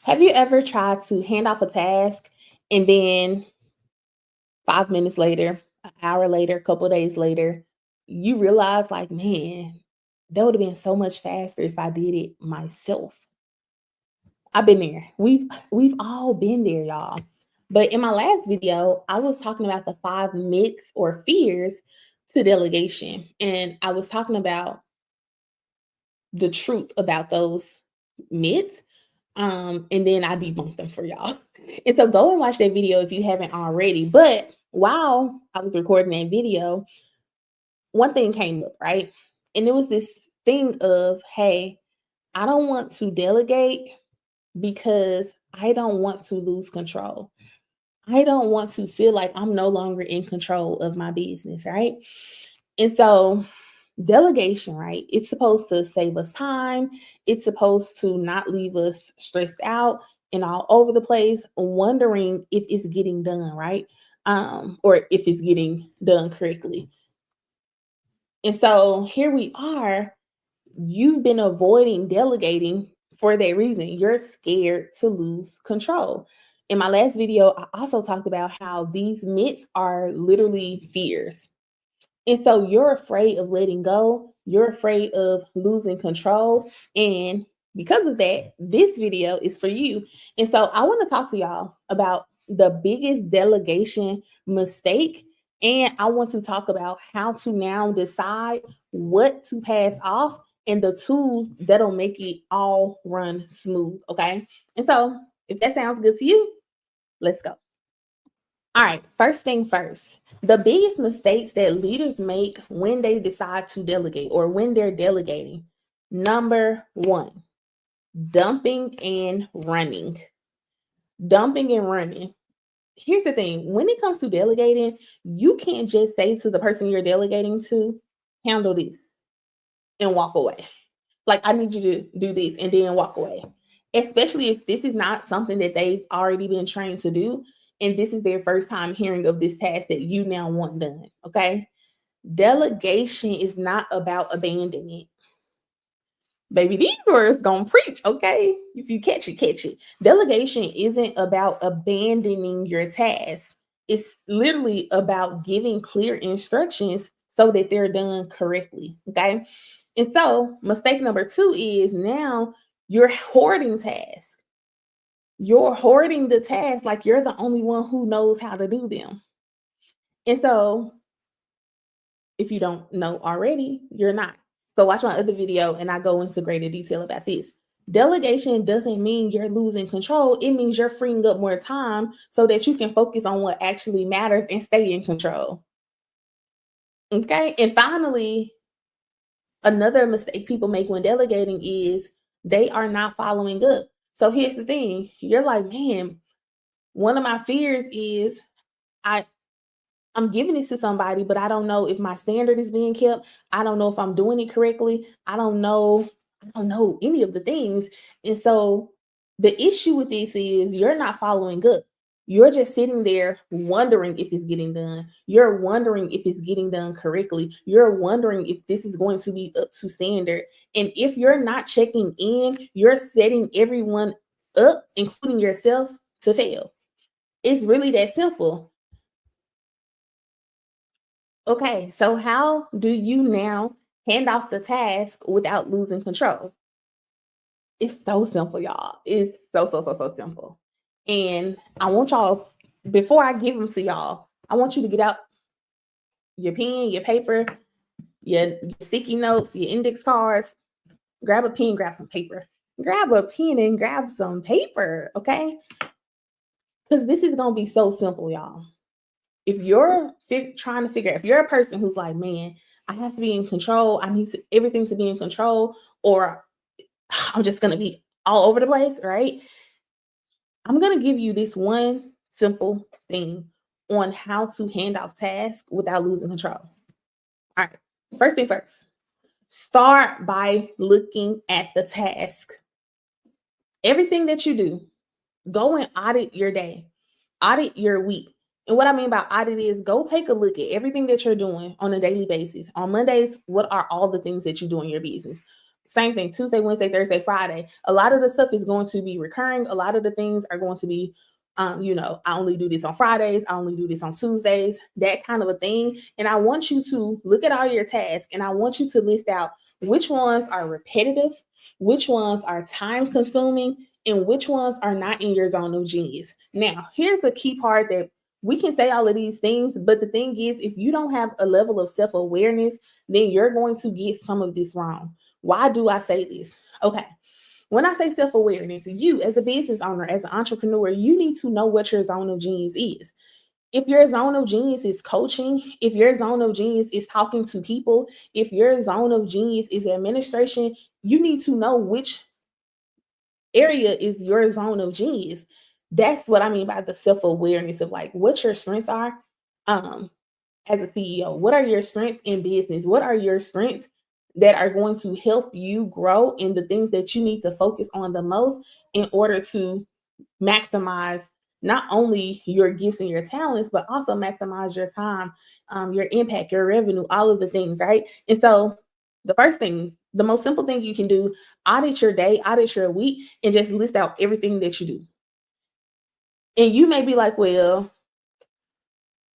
Have you ever tried to hand off a task and then 5 minutes later, an hour later, a couple days later, you realize, like, man, that would have been so much faster if I did it myself? I've been there. We've all been there, y'all. But in my last video, I was talking about the 5 myths or fears to delegation. And I was talking about the truth about those myths. And then I debunked them for y'all. And so go and watch that video if you haven't already. But while I was recording that video, one thing came up, right? And it was this thing of, hey, I don't want to delegate because I don't want to lose control. I don't want to feel like I'm no longer in control of my business, right? And so delegation, right? It's supposed to save us time. It's supposed to not leave us stressed out and all over the place, wondering if it's getting done right, or if it's getting done correctly. And so here we are. You've been avoiding delegating for that reason. You're scared to lose control. In my last video, I also talked about how these myths are literally fears. And so you're afraid of letting go. You're afraid of losing control. And because of that, this video is for you. And so I want to talk to y'all about the biggest delegation mistake. And I want to talk about how to now decide what to pass off and the tools that'll make it all run smooth. Okay. And so if that sounds good to you, let's go. All right, first thing first, the biggest mistakes that leaders make when they decide to delegate or when they're delegating. Number one, dumping and running. Dumping and running. Here's the thing, when it comes to delegating, you can't just say to the person you're delegating to, handle this and walk away. Like, I need you to do this and then walk away. Especially if this is not something that they've already been trained to do. And this is their first time hearing of this task that you now want done. Okay. Delegation is not about abandonment. Baby, these words gonna preach, okay? If you catch it, catch it. Delegation isn't about abandoning your task. It's literally about giving clear instructions so that they're done correctly. Okay. And so mistake number two is now you're hoarding tasks. You're hoarding the tasks like you're the only one who knows how to do them. And so if you don't know already, you're not. So watch my other video and I go into greater detail about this. Delegation doesn't mean you're losing control. It means you're freeing up more time so that you can focus on what actually matters and stay in control. Okay. And finally, another mistake people make when delegating is they are not following up. So here's the thing. You're like, man, one of my fears is I I'm giving this to somebody, but I don't know if my standard is being kept. I don't know if I'm doing it correctly. I don't know any of the things. And so the issue with this is you're not following up. You're just sitting there wondering if it's getting done. You're wondering if it's getting done correctly. You're wondering if this is going to be up to standard. And if you're not checking in, you're setting everyone up, including yourself, to fail. It's really that simple. Okay, so how do you now hand off the task without losing control? It's so simple, y'all. It's so simple. And I want y'all, before I give them to y'all, I want you to get out your pen, your paper, your sticky notes, your index cards. Grab a pen, grab some paper. Grab a pen and grab some paper, okay? Because this is going to be so simple, y'all. If you're trying to figure out, if you're a person who's like, man, I have to be in control, everything to be in control, or I'm just going to be all over the place, right? I'm going to give you this one simple thing on how to hand off tasks without losing control. All right. First thing first, start by looking at the task. Everything that you do, go and audit your day, audit your week. And what I mean by audit is go take a look at everything that you're doing on a daily basis. On Mondays, what are all the things that you do in your business? Same thing, Tuesday, Wednesday, Thursday, Friday. A lot of the stuff is going to be recurring. A lot of the things are going to be, I only do this on Fridays. I only do this on Tuesdays, that kind of a thing. And I want you to look at all your tasks and I want you to list out which ones are repetitive, which ones are time consuming, and which ones are not in your zone of genius. Now, here's a key part that we can say all of these things, but the thing is, if you don't have a level of self-awareness, then you're going to get some of this wrong. Why do I say this? Okay. When I say self-awareness, you as a business owner, as an entrepreneur, you need to know what your zone of genius is. If your zone of genius is coaching, if your zone of genius is talking to people, if your zone of genius is administration, you need to know which area is your zone of genius. That's what I mean by the self-awareness of like what your strengths are. Um, as a CEO, what are your strengths in business? What are your strengths that are going to help you grow in the things that you need to focus on the most in order to maximize not only your gifts and your talents, but also maximize your time, your impact, your revenue, all of the things, right? And so the first thing, the most simple thing you can do, audit your day, audit your week, and just list out everything that you do. And you may be like, well,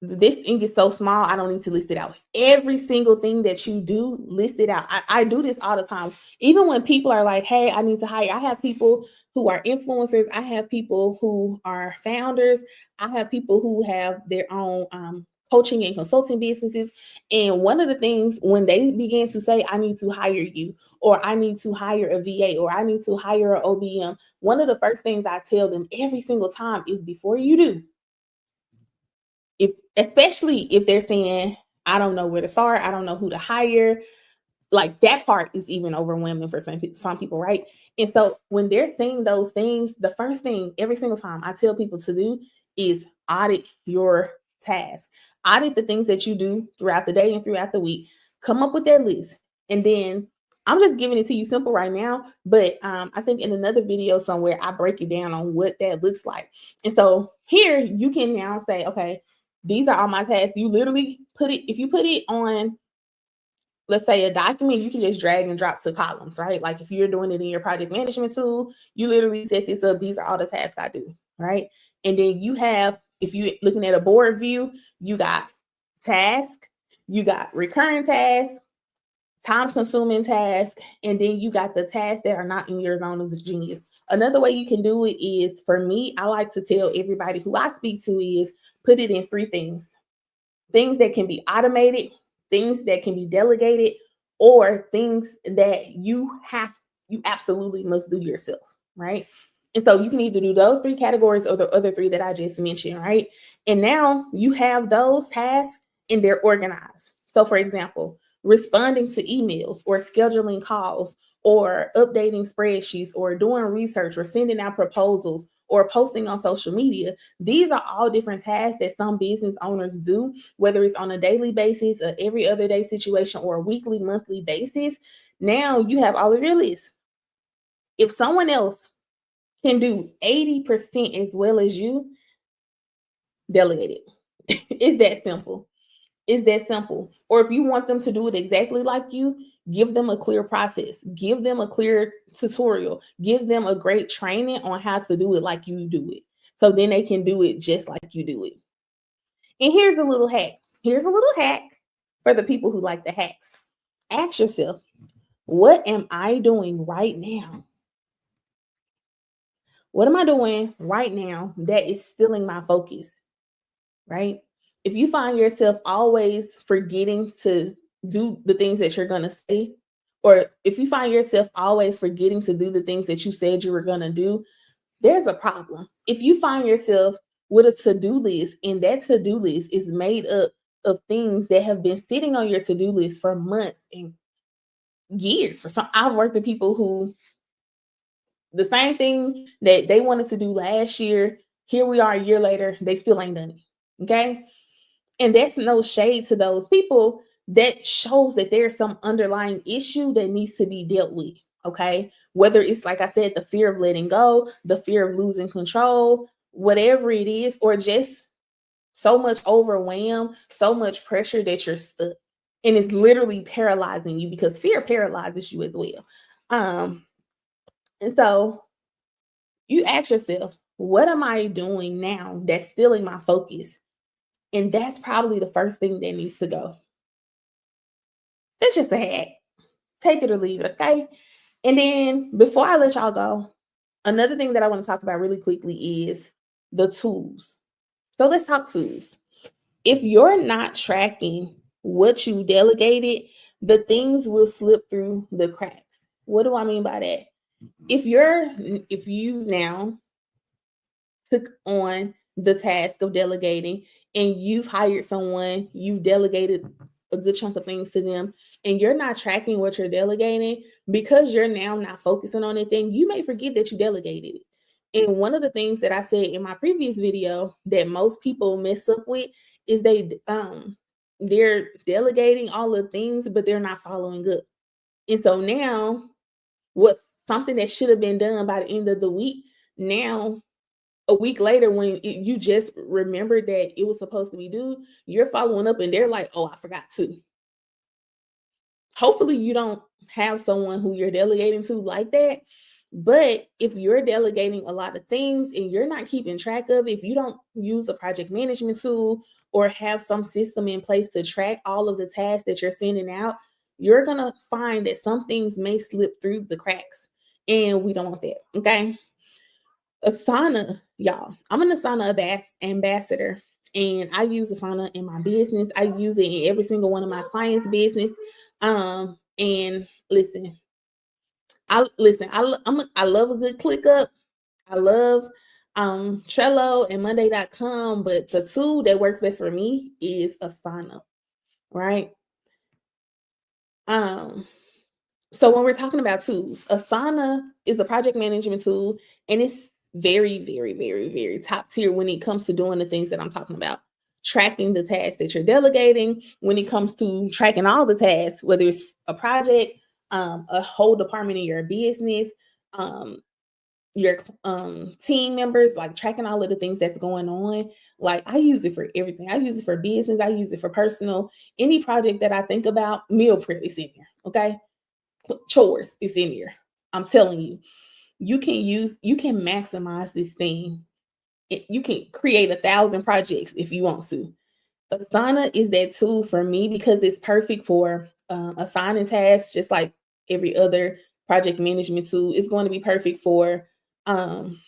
this thing is so small, I don't need to list it out. Every single thing that you do, list it out. I do this all the time. Even when people are like, hey, I need to hire, I have people who are influencers, I have people who are founders, I have people who have their own coaching and consulting businesses. And one of the things when they begin to say, I need to hire you, or I need to hire a VA, or I need to hire an OBM, one of the first things I tell them every single time is before you do, if especially if they're saying, I don't know where to start, I don't know who to hire, like that part is even overwhelming for some people, right? And so when they're saying those things, the first thing every single time I tell people to do is audit your task. Audit the things that you do throughout the day and throughout the week. Come up with that list. And then I'm just giving it to you simple right now, but I think in another video somewhere, I break it down on what that looks like. And so here you can now say, okay, these are all my tasks. You literally put it, if you put it on, let's say a document, you can just drag and drop to columns, right? Like if you're doing it in your project management tool, you literally set this up. These are all the tasks I do, right? And then you have, if you're looking at a board view, you got task, you got recurring task, time consuming task, and then you got the tasks that are not in your zone of genius. Another way you can do it is, for me, I like to tell everybody who I speak to is put it in three things. Things that can be automated, things that can be delegated, or things that you absolutely must do yourself, right? And so you can either do those three categories or the other three that I just mentioned, right? And now you have those tasks and they're organized. So for example, responding to emails or scheduling calls or updating spreadsheets or doing research or sending out proposals or posting on social media. These are all different tasks that some business owners do, whether it's on a daily basis, a every other day situation, or a weekly, monthly basis. Now you have all of your lists. If someone else can do 80% as well as you, delegate it. It's that simple. It's that simple. Or if you want them to do it exactly like you, give them a clear process, give them a clear tutorial, give them a great training on how to do it like you do it. So then they can do it just like you do it. And here's a little hack. Here's a little hack for the people who like the hacks. Ask yourself, what am I doing right now? What am I doing right now that is stealing my focus? Right? If you find yourself always forgetting to do the things that you're going to say, or if you find yourself always forgetting to do the things that you said you were going to do, there's a problem. If you find yourself with a to-do list and that to-do list is made up of things that have been sitting on your to-do list for months and years, for some, I've worked with people who the same thing that they wanted to do last year, here we are a year later, they still ain't done it. Okay. And that's no shade to those people. That shows that there's some underlying issue that needs to be dealt with. Okay. Whether it's, like I said, the fear of letting go, the fear of losing control, whatever it is, or just so much overwhelm, so much pressure that you're stuck. And it's literally paralyzing you because fear paralyzes you as well. Um, and so you ask yourself, what am I doing now that's stealing my focus? And that's probably the first thing that needs to go. That's just a hack. Take it or leave it, okay? And then before I let y'all go, another thing that I want to talk about really quickly is the tools. So let's talk tools. If you're not tracking what you delegated, the things will slip through the cracks. What do I mean by that? If you now took on the task of delegating and you've hired someone, you've delegated a good chunk of things to them, and you're not tracking what you're delegating because you're now not focusing on it, then you may forget that you delegated it. And one of the things that I said in my previous video that most people mess up with is they're delegating all the things, but they're not following up. And so now what something that should have been done by the end of the week, now a week later when you just remembered that it was supposed to be due, you're following up and they're like, oh, I forgot to. Hopefully you don't have someone who you're delegating to like that. But if you're delegating a lot of things and you're not keeping track of, if you don't use a project management tool or have some system in place to track all of the tasks that you're sending out, you're going to find that some things may slip through the cracks. And we don't want that. Okay. Asana, y'all. I'm an Asana ambassador, and I use Asana in my business. I use it in every single one of my clients' business. And listen, I love a good ClickUp. I love Trello and Monday.com, but the tool that works best for me is Asana, right? Um, So when we're talking about tools, Asana is a project management tool, and it's very, very, very, very top tier when it comes to doing the things that I'm talking about. Tracking the tasks that you're delegating, when it comes to tracking all the tasks, whether it's a project, a whole department in your business, um, your team members, like tracking all of the things that's going on. Like I use it for everything. I use it for business. I use it for personal. Any project that I think about, meal prep is in here. Okay, chores is in here. I'm telling you, you can maximize this thing. You can create 1,000 projects if you want to. Asana is that tool for me because it's perfect for assigning tasks, just like every other project management tool. It's going to be perfect for um,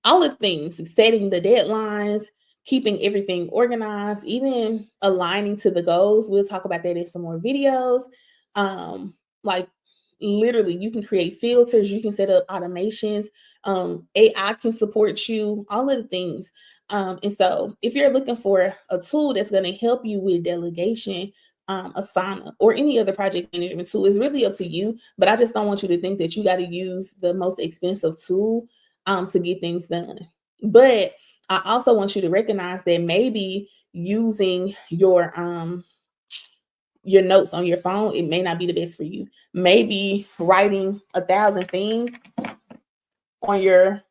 all of the things, setting the deadlines, keeping everything organized, even aligning to the goals. We'll talk about that in some more videos. Like literally, you can create filters, you can set up automations, AI can support you, all of the things. And so if you're looking for a tool that's going to help you with delegation, Asana or any other project management tool is really up to you. But I just don't want you to think that you got to use the most expensive tool to get things done. But I also want you to recognize that maybe using your notes on your phone, it may not be the best for you. Maybe writing 1,000 things on your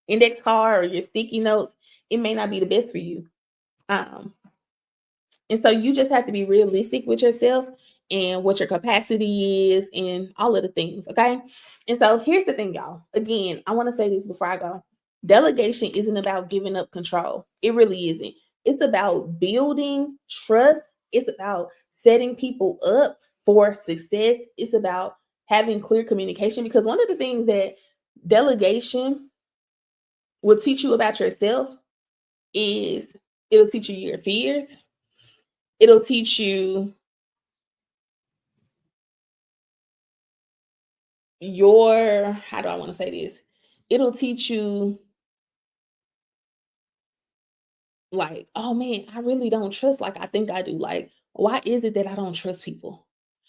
index card or your sticky notes, it may not be the best for you. Um, And so you just have to be realistic with yourself and what your capacity is and all of the things. Okay. And so here's the thing, y'all. Again, I want to say this before I go. Delegation isn't about giving up control. It really isn't. It's about building trust. It's about setting people up for success. It's about having clear communication because one of the things that delegation will teach you about yourself is it'll teach you your fears. It'll teach you how do I want to say this? It'll teach you like, oh man, I really don't trust like I think I do. Like, why is it that I don't trust people?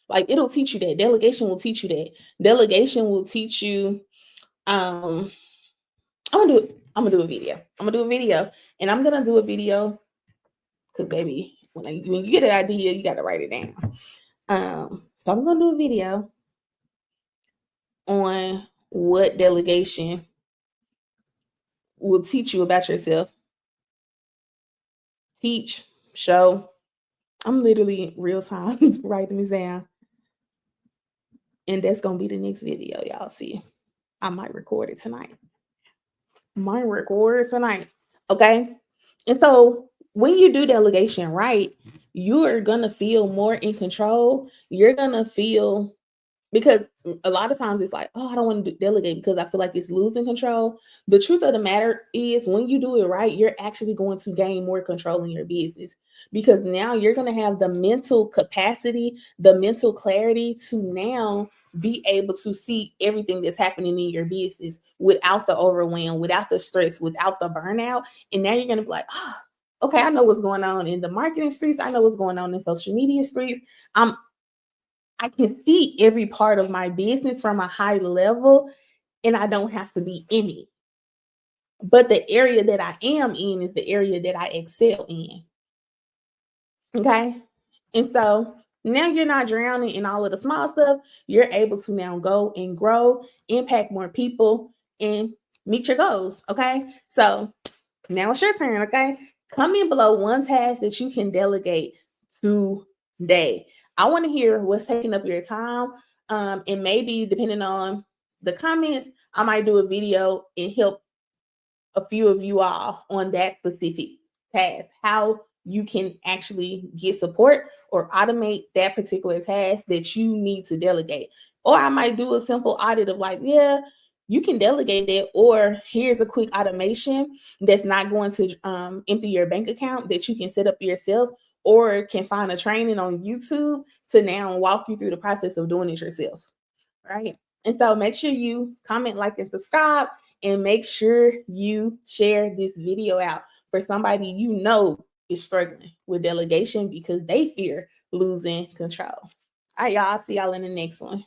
Like it'll teach you that. Delegation will teach you that. Delegation will teach you um I'm gonna do a video. I'm gonna do a video and I'm gonna do a video because baby, when you get an idea, you gotta write it down. So I'm gonna do a video on what delegation will teach you about yourself. Teach, show. I'm literally real time writing this down. And that's gonna be the next video, y'all see. I might record it tonight. Okay. And so when you do delegation right, you are gonna feel more in control. You're gonna feel, because a lot of times it's like, oh, I don't want to delegate because I feel like it's losing control. The truth of the matter is, when you do it right, you're actually going to gain more control in your business, because now you're going to have the mental capacity, the mental clarity to now be able to see everything that's happening in your business without the overwhelm, without the stress, without the burnout. And now you're going to be like, oh, okay, I know what's going on in the marketing streets. I know what's going on in social media streets. I can see every part of my business from a high level, and I don't have to be in it. But the area that I am in is the area that I excel in. Okay. And so now you're not drowning in all of the small stuff. You're able to now go and grow, impact more people, and meet your goals. Okay. So now it's your turn. Okay. Comment below one task that you can delegate today. I want to hear what's taking up your time. And maybe depending on the comments, I might do a video and help a few of you all on that specific task, how you can actually get support or automate that particular task that you need to delegate. Or I might do a simple audit of like, yeah, you can delegate that, or here's a quick automation that's not going to empty your bank account that you can set up yourself, or can find a training on YouTube to now walk you through the process of doing it yourself. Right. And so make sure you comment, like, and subscribe, and make sure you share this video out for somebody you know is struggling with delegation because they fear losing control. All right, y'all. See y'all in the next one.